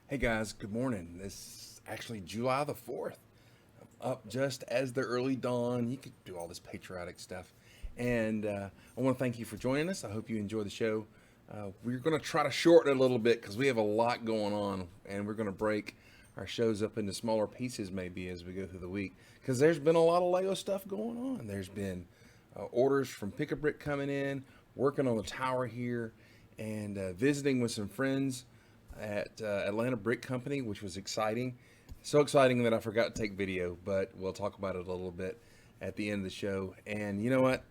Hey guys, good morning. This is actually July the 4th. I'm up just as the early dawn. You could do all this patriotic stuff. And I want to thank you for joining us. I hope you enjoy the show. We're going to try to shorten it a little bit because we have a lot going on. And we're going to break our shows up into smaller pieces maybe as we go through the week. Because there's been a lot of Lego stuff going on. There's been orders from Pick-a-Brick coming in, working on the tower here, and visiting with some friends at Atlanta Brick Company, which was exciting. So exciting that I forgot to take video, but we'll talk about it a little bit at the end of the show. And you know what?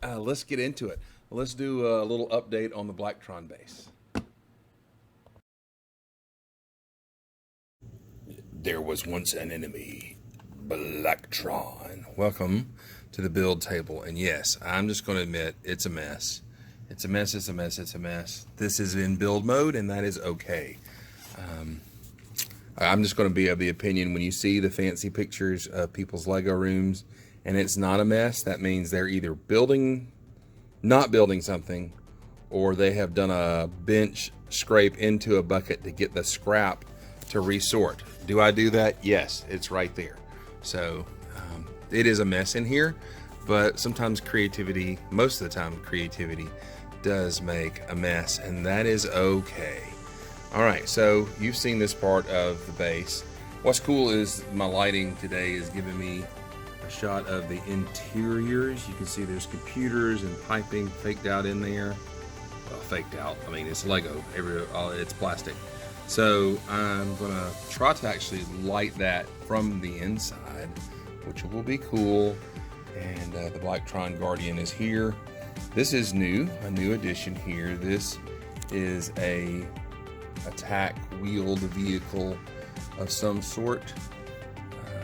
Let's get into it. Let's do a little update on the Blacktron base. There was once an enemy, Blacktron. Welcome to the build table. And yes, I'm just going to admit it's a mess. It's a mess, it's a mess, it's a mess. This is in build mode, and that is okay. I'm just going to be of the opinion when you see the fancy pictures of people's Lego rooms and it's not a mess, that means they're either not building something, or they have done a bench scrape into a bucket to get the scrap to resort. Do I do that? Yes, it's right there. So it is a mess in here, but sometimes creativity, most of the time creativity, does make a mess, and that is okay. All right, so you've seen this part of the base. What's cool is my lighting today is giving me a shot of the interiors. You can see there's computers and piping faked out in there. Well, faked out, I mean, it's Lego, it's plastic. So I'm gonna try to actually light that from the inside, which will be cool. And the Blacktron Guardian is here. This is new, a new addition here. This is a attack wheeled vehicle of some sort.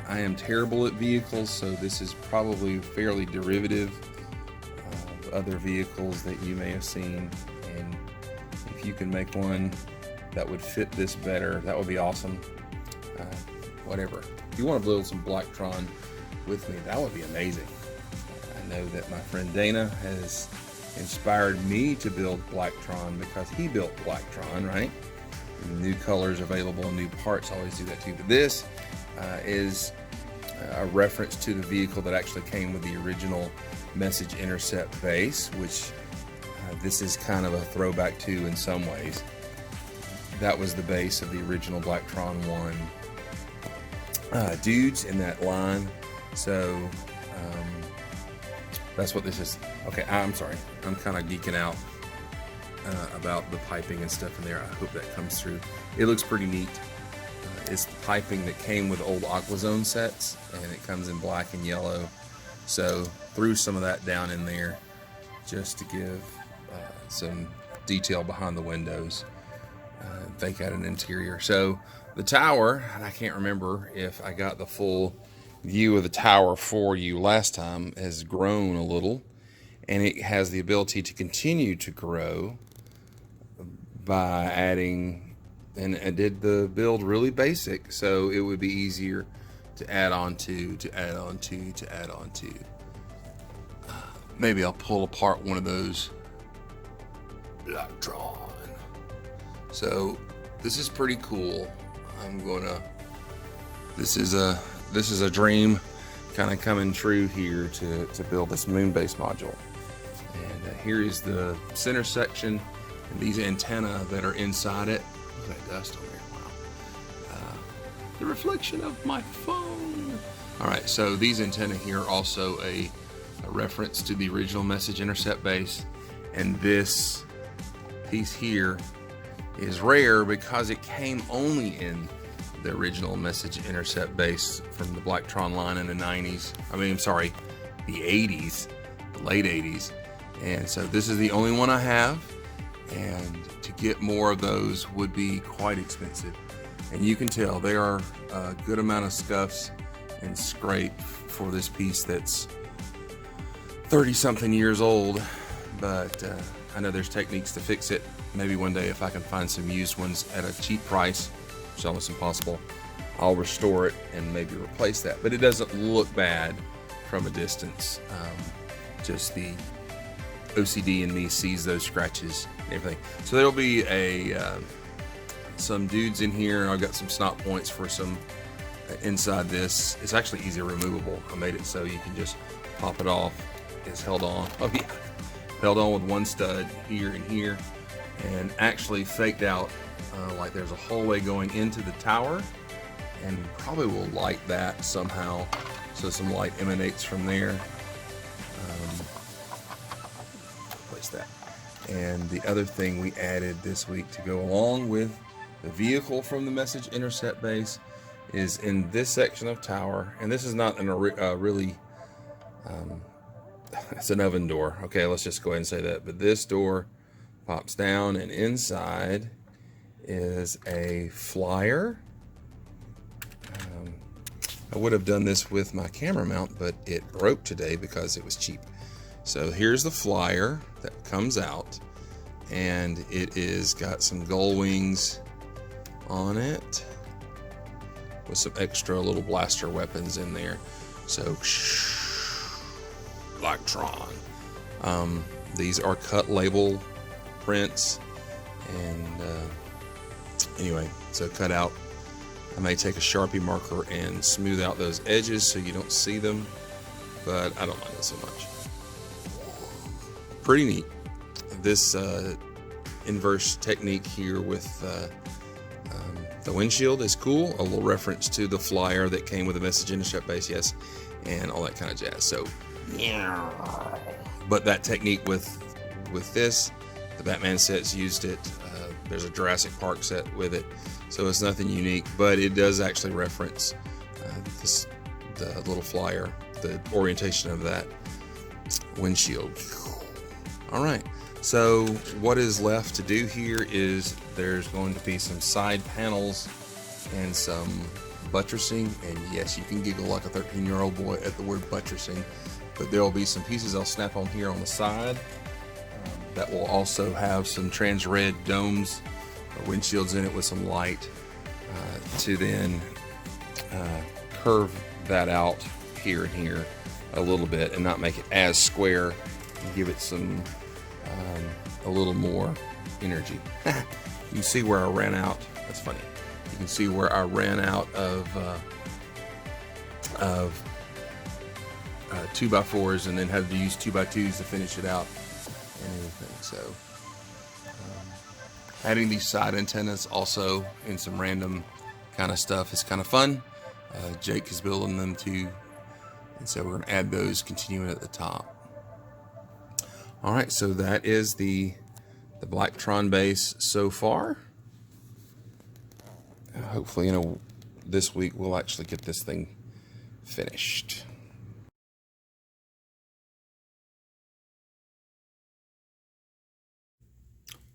I am terrible at vehicles, so this is probably fairly derivative of other vehicles that you may have seen. And if you can make one that would fit this better, that would be awesome. Whatever. If you want to build some Blacktron with me, that would be amazing. I know that my friend Dana has inspired me to build Blacktron because he built Blacktron, right? New colors available, new parts, always do that too. But this is a reference to the vehicle that actually came with the original Message Intercept base, which this is kind of a throwback to in some ways. That was the base of the original Blacktron 1 dudes in that line. So that's what this is. Okay, I'm sorry. I'm kind of geeking out about the piping and stuff in there. I hope that comes through. It looks pretty neat. It's the piping that came with old AquaZone sets, and it comes in black and yellow. So threw some of that down in there just to give some detail behind the windows. Fake out an interior. So the tower, and I can't remember if I got the full view of the tower for you last time, has grown a little, and it has the ability to continue to grow by adding, and I did the build really basic, so it would be easier to add on to. Maybe I'll pull apart one of those Blacktron. So this is pretty cool. This is a dream kind of coming true here to build this moon base module. And here is the center section and these antennae that are inside it. Look at that dust on there, wow. The reflection of my phone. All right, so these antennae here are also a reference to the original Message Intercept base. And this piece here is rare because it came only in the original Message Intercept base from the Blacktron line in the 90s. The 80s, the late 80s. And so this is the only one I have. And to get more of those would be quite expensive. And you can tell there are a good amount of scuffs and scrape for this piece that's 30-something years old. But I know there's techniques to fix it. Maybe one day if I can find some used ones at a cheap price, which is almost impossible, I'll restore it and maybe replace that. But it doesn't look bad from a distance. Just the OCD in me sees those scratches and everything. So there'll be a some dudes in here. I've got some snot points for some inside this. It's actually easy removable. I made it so you can just pop it off. It's held on. Oh yeah, held on with one stud here and here, and actually faked out like there's a hallway going into the tower, and probably will light that somehow so some light emanates from there. Place that. And the other thing we added this week to go along with the vehicle from the message intercept base is in this section of tower, and this is not really it's an oven door. Okay, let's just go ahead and say that. But this door pops down, and inside is a flyer. I would have done this with my camera mount, but it broke today because it was cheap. So here's the flyer that comes out, and it is got some gull wings on it with some extra little blaster weapons in there. So Blacktron. These are cut label prints, and anyway, so cut out. I may take a Sharpie marker and smooth out those edges so you don't see them, but I don't mind it so much. Pretty neat. This inverse technique here with the windshield is cool. A little reference to the flyer that came with the message intercept base, yes, and all that kind of jazz. So, but that technique with this, the Batman sets used it. There's a Jurassic Park set with it, so it's nothing unique, but it does actually reference the little flyer, the orientation of that windshield. All right, so what is left to do here is there's going to be some side panels and some buttressing, and yes, you can giggle like a 13-year-old boy at the word buttressing, but there will be some pieces I'll snap on here on the side that will also have some trans-red domes or windshields in it with some light to then curve that out here and here a little bit and not make it as square, and give it some a little more energy. You can see where I ran out. That's funny. You can see where I ran out of 2x4s and then had to use 2x2s to finish it out and everything. So adding these side antennas also in some random kind of stuff is kind of fun. Jake is building them too, and so we're going to add those continuing at the top. All right, so that is the Blacktron base so far. Hopefully, this week we'll actually get this thing finished.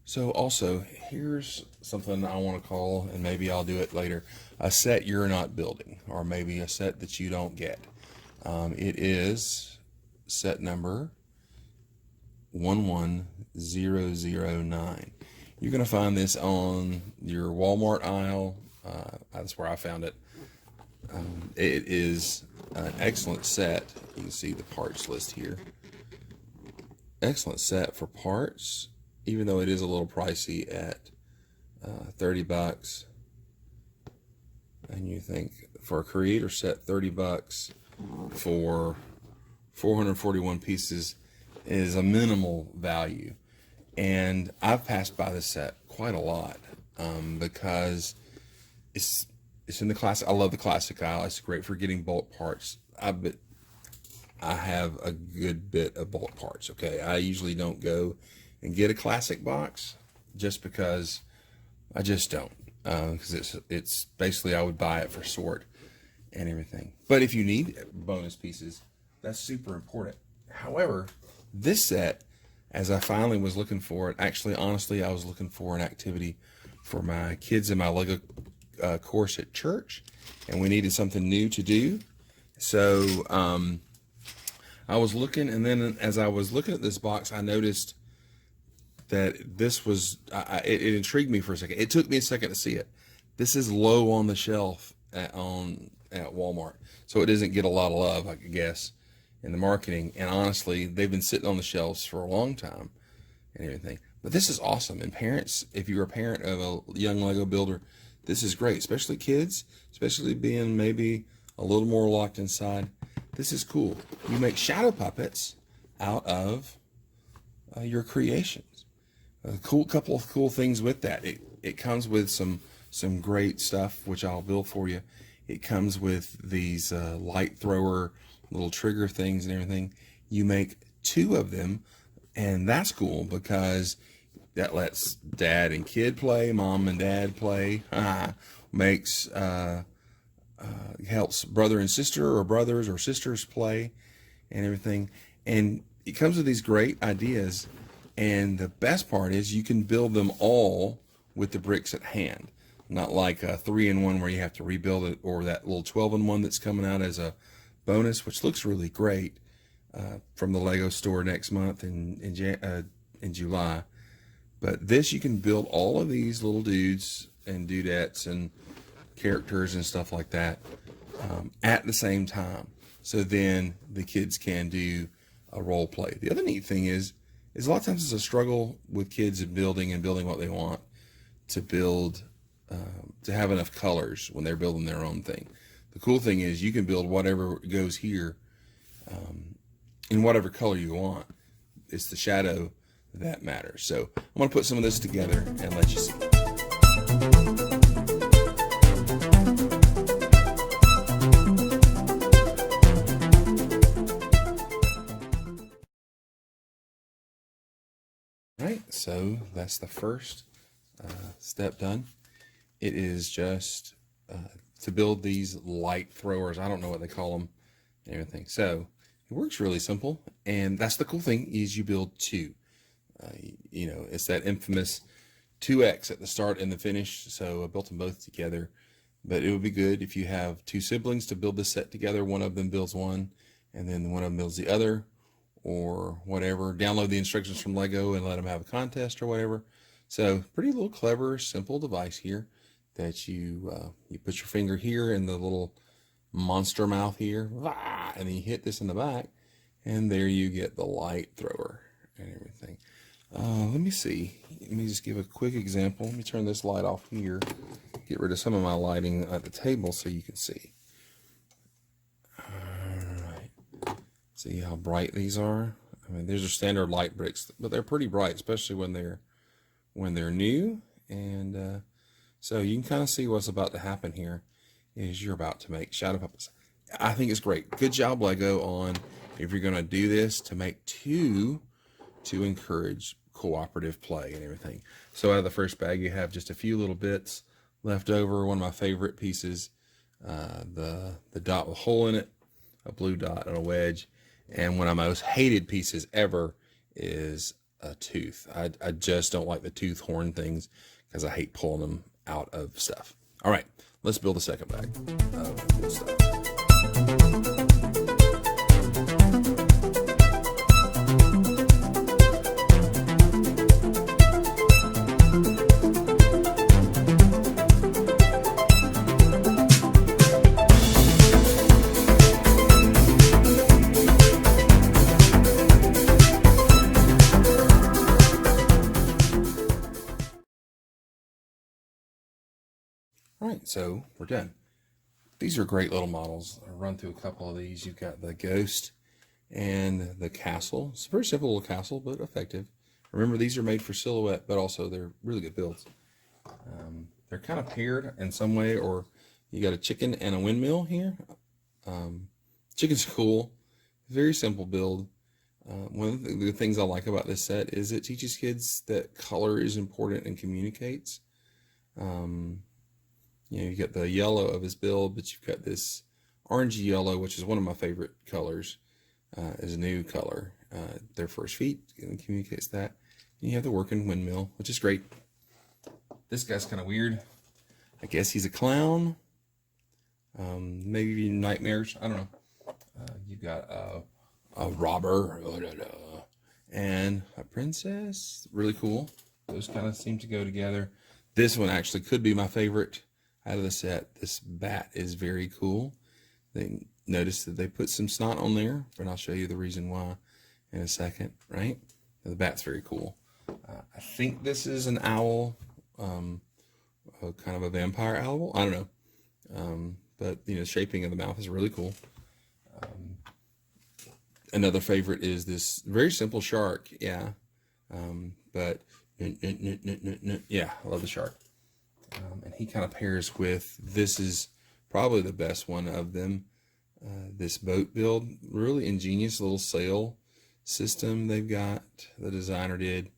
So also, here's something I want to call, and maybe I'll do it later, a set you're not building, or maybe a set that you don't get. It is set number 11009. You're going to find this on your Walmart aisle. That's where I found it. It is an excellent set. You can see the parts list here. Excellent set for parts, even though it is a little pricey at $30. And you think for a creator set, $30 for 441 pieces is a minimal value. And I've passed by this set quite a lot because it's in the classic. I love the classic aisle. It's great for getting bulk parts. I have a good bit of bulk parts. Okay, I usually don't go and get a classic box just because I just don't, because it's basically I would buy it for sort and everything. But if you need bonus pieces, that's super important. However, this set, as I finally was looking for it, actually, honestly, I was looking for an activity for my kids in my Lego course at church, and we needed something new to do. So I was looking, and then as I was looking at this box, I noticed that this was, it intrigued me for a second. It took me a second to see it. This is low on the shelf at Walmart, so it doesn't get a lot of love, I guess, in the marketing. And honestly, they've been sitting on the shelves for a long time and everything. But this is awesome. And parents, if you're a parent of a young Lego builder, this is great, especially kids, especially being maybe a little more locked inside. This is cool. You make shadow puppets out of your creations. A couple of cool things with that. It comes with some great stuff, which I'll build for you. It comes with these light thrower little trigger things and everything. You make 2 of them, and that's cool because that lets dad and kid play, mom and dad play. Makes helps brother and sister, or brothers or sisters play, and everything. And it comes with these great ideas. And the best part is you can build them all with the bricks at hand. Not like a 3-in-1 where you have to rebuild it, or that little 12-in-1 that's coming out as a bonus, which looks really great from the Lego store next month in July. But this, you can build all of these little dudes and dudettes and characters and stuff like that at the same time. So then the kids can do a role play. The other neat thing is a lot of times it's a struggle with kids and building what they want to build, to have enough colors when they're building their own thing. The cool thing is you can build whatever goes here in whatever color you want. It's the shadow that matters. So I'm going to put some of this together and let you see. Right, so that's the first step done. It is just to build these light throwers. I don't know what they call them and everything. So it works really simple, and that's the cool thing is you build 2. You know, it's that infamous 2x at the start and the finish. So I built them both together, but it would be good if you have 2 siblings to build this set together. One of them builds one, and then one of them builds the other, or whatever. Download the instructions from Lego and let them have a contest or whatever. So pretty little clever, simple device here that you put your finger here in the little monster mouth here, and then you hit this in the back, and there you get the light thrower and everything. Let me see. Let me just give a quick example. Let me turn this light off here. Get rid of some of my lighting at the table so you can see. Alright. See how bright these are? I mean, these are standard light bricks, but they're pretty bright, especially when they're new. And so you can kind of see what's about to happen here is you're about to make shadow puppets. I think it's great. Good job, Lego, on if you're going to do this, to make 2 to encourage cooperative play and everything. So out of the first bag, you have just a few little bits left over. One of my favorite pieces, the dot with a hole in it, a blue dot and a wedge. And one of my most hated pieces ever is a tooth. I just don't like the tooth horn things because I hate pulling them out of stuff. All right, let's build a second bag of cool stuff. All right, so we're done. These are great little models. I'll run through a couple of these. You've got the ghost and the castle. It's a very simple little castle, but effective. Remember, these are made for silhouette, but also they're really good builds. They're kind of paired in some way, or you got a chicken and a windmill here. Chicken's cool. Very simple build. One of the things I like about this set is it teaches kids that color is important and communicates. You know, you get the yellow of his build, but you've got this orangey yellow, which is one of my favorite colors, is a new color. Their first feet communicates that. And you have the working windmill, which is great. This guy's kind of weird. I guess he's a clown. Maybe nightmares. I don't know. You've got a robber and a princess. Really cool. Those kind of seem to go together. This one actually could be my favorite out of the set. This bat is very cool. They notice that they put some snot on there, and I'll show you the reason why in a second, right? The bat's very cool. I think this is an owl, kind of a vampire owl. I don't know. But you know, the shaping of the mouth is really cool. Another favorite is this very simple shark. Yeah. But yeah, I love the shark. And he kind of pairs with, this is probably the best one of them. This boat build, really ingenious little sail system they've got, the designer did.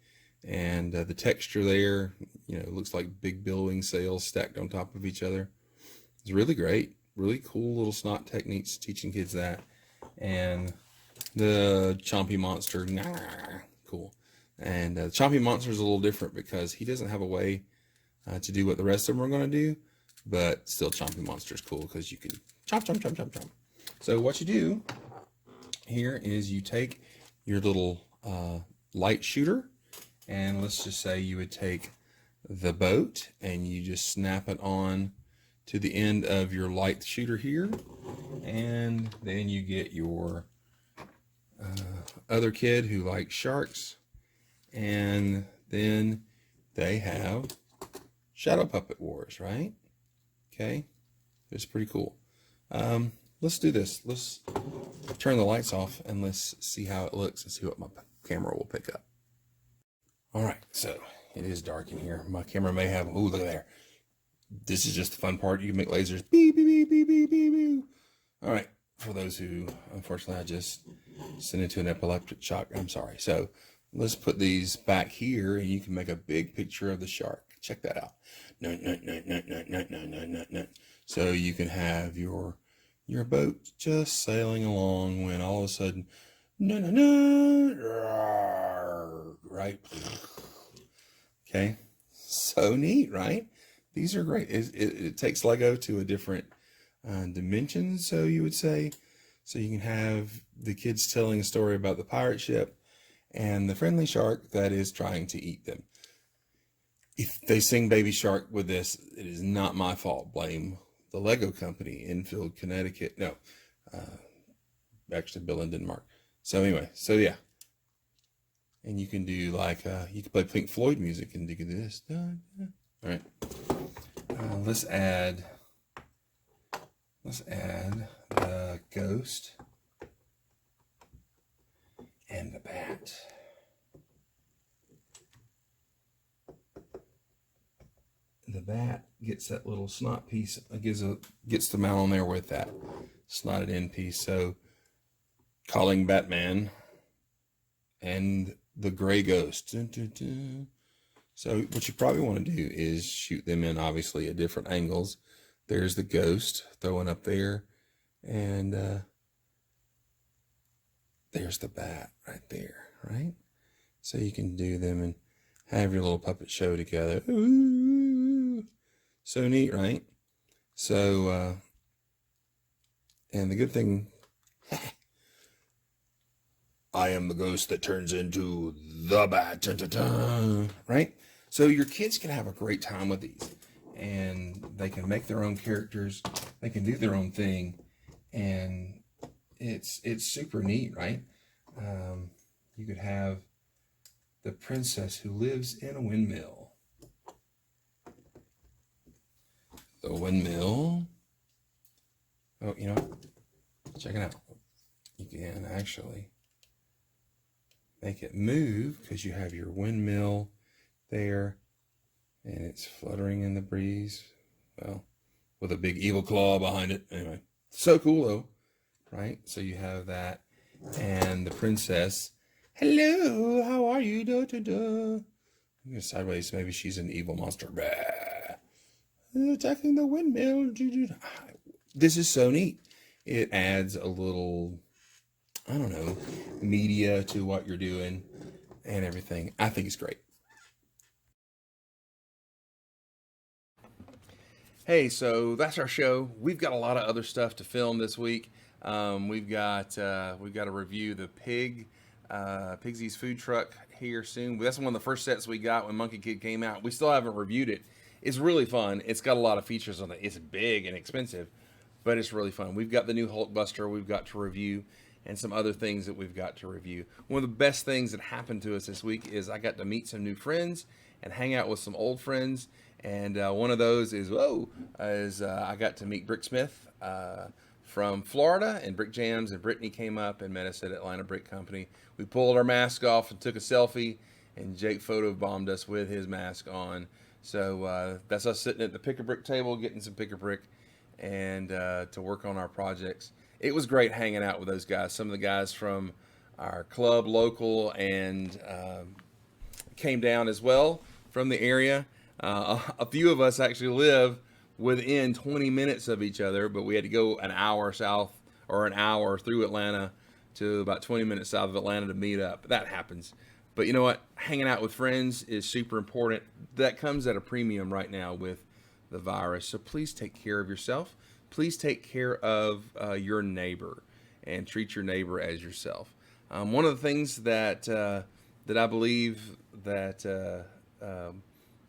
And the texture there, you know, it looks like big billowing sails stacked on top of each other. It's really great. Really cool little snot techniques, teaching kids that. And the Chompy Monster, cool. And the Chompy Monster is a little different because he doesn't have a way to do what the rest of them are going to do, but still Chompy Monster is cool because you can chomp, chomp, chomp, chomp, chomp. So what you do here is you take your little light shooter, and let's just say you would take the boat and you just snap it on to the end of your light shooter here, and then you get your other kid who likes sharks, and then they have Shadow Puppet Wars, right? Okay, it's pretty cool. Let's do this. Let's turn the lights off and let's see how it looks and see what my camera will pick up. All right, so it is dark in here. My camera may have, ooh, look at there. This is just the fun part. You can make lasers. Beep, beep, beep, beep, beep, beep, beep. All right, for those who, unfortunately, I just sent into an epileptic shock. I'm sorry. So let's put these back here and you can make a big picture of the shark. Check that out. No, no, no, no, no, no, no, no, no, no. So you can have your boat just sailing along when all of a sudden, no, no, no, right? Okay, so neat, right? These are great. It takes Lego to a different dimension, so you would say. So you can have the kids telling a story about the pirate ship and the friendly shark that is trying to eat them. If they sing Baby Shark with this, it is not my fault. Blame the Lego company, Enfield, Connecticut. No, actually Bill in Denmark. So anyway, so yeah. And you can do like, you can play Pink Floyd music and do this. All right. Let's add the ghost and the bat. The bat gets that little snot piece, gets the mount on there with that snotted end piece. So calling Batman and the gray ghost. Dun, dun, dun. So what you probably want to do is shoot them in, obviously, at different angles. There's the ghost throwing up there, and there's the bat right there, right? So you can do them and have your little puppet show together. Ooh, so neat, right? So, and the good thing, I am the ghost that turns into the bat, dun, dun, dun, right? So your kids can have a great time with these, and they can make their own characters. They can do their own thing, and it's super neat, right? You could have the princess who lives in a windmill. The windmill. Oh, you know, check it out. You can actually make it move because you have your windmill there and it's fluttering in the breeze. Well, with a big evil claw behind it. Anyway, so cool though, right? So you have that, and the princess, hello, how are you? Da, da, da. I'm going sideways. Maybe she's an evil monster. Bah. Attacking the windmill. This is so neat. It adds a little, I don't know, media to what you're doing and everything. I think it's great. Hey, so that's our show. We've got a lot of other stuff to film this week. We've got to review the Pigsy's food truck here soon. That's one of the first sets we got when Monkey Kid came out. We still haven't reviewed it. It's really fun. It's got a lot of features on it. It's big and expensive, but it's really fun. We've got the new Hulkbuster we've got to review, and some other things that we've got to review. One of the best things that happened to us this week is I got to meet some new friends and hang out with some old friends. And one of those is I got to meet Bricksmith from Florida, and Brick Jams, and Brittany came up and met us at Atlanta Brick Company. We pulled our mask off and took a selfie, and Jake photobombed us with his mask on. So that's us sitting at the pick-a-brick table getting some pick-a-brick and to work on our projects. It was great hanging out with those guys. Some of the guys from our club local and came down as well from the area. A few of us actually live within 20 minutes of each other, but we had to go an hour south or an hour through Atlanta to about 20 minutes south of Atlanta to meet up. That happens. But you know what? Hanging out with friends is super important. That comes at a premium right now with the virus. So please take care of yourself. Please take care of your neighbor and treat your neighbor as yourself. One of the things that I believe that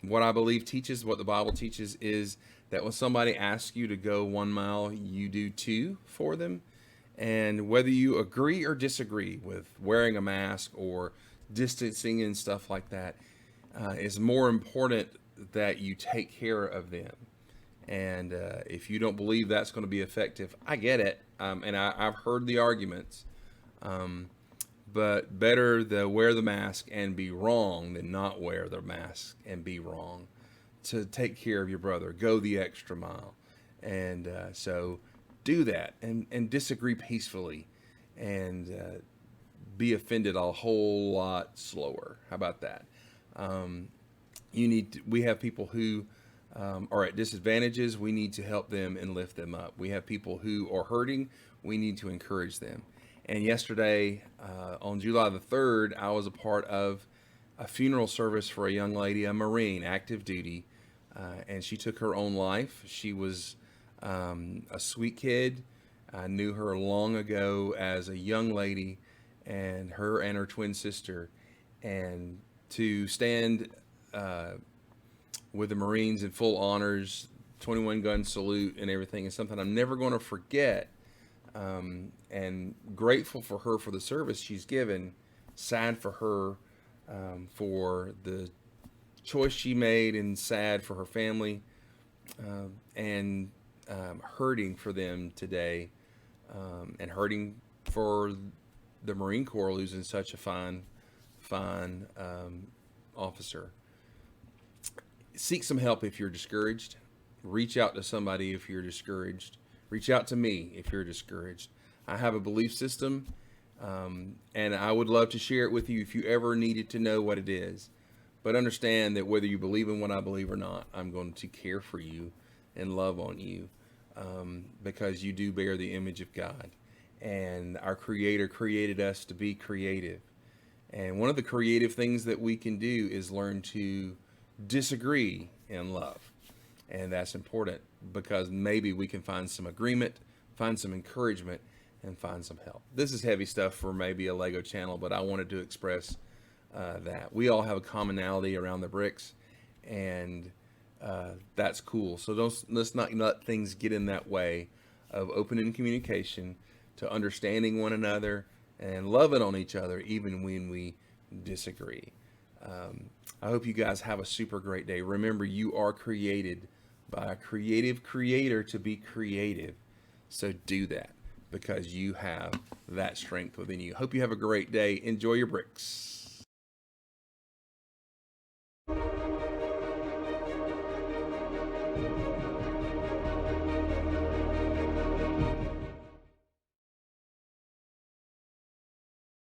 what I believe teaches, what the Bible teaches, is that when somebody asks you to go 1 mile, you do 2 for them. And whether you agree or disagree with wearing a mask or distancing and stuff like that, is more important that you take care of them. And if you don't believe that's going to be effective, I get it. And I've heard the arguments. But better to wear the mask and be wrong than not wear the mask and be wrong. To take care of your brother, go the extra mile. And so do that and disagree peacefully and be offended a whole lot slower. How about that? We have people who are at disadvantages. We need to help them and lift them up. We have people who are hurting. We need to encourage them. And yesterday, on July the 3rd, I was a part of a funeral service for a young lady, a Marine, active duty, and she took her own life. She was a sweet kid. I knew her long ago as a young lady, and her twin sister. And to stand with the Marines in full honors, 21 gun salute and everything is something I'm never going to forget. And grateful for her for the service she's given, sad for her for the choice she made, and sad for her family, and hurting for them today, and hurting for the Marine Corps losing such a fine officer. Seek some help if you're discouraged. Reach out to somebody if you're discouraged. Reach out to me if you're discouraged. I have a belief system, and I would love to share it with you if you ever needed to know what it is. But understand that whether you believe in what I believe or not, I'm going to care for you and love on you, because you do bear the image of God. And our Creator created us to be creative. And one of the creative things that we can do is learn to disagree in love. And that's important, because maybe we can find some agreement, find some encouragement, and find some help. This is heavy stuff for maybe a Lego channel, but I wanted to express that. We all have a commonality around the bricks, and that's cool. So let's not let things get in that way of opening communication, to understanding one another and loving on each other even when we disagree. I hope you guys have a super great day. Remember, you are created by a creative creator to be creative. So do that, because you have that strength within you. Hope you have a great day. Enjoy your bricks.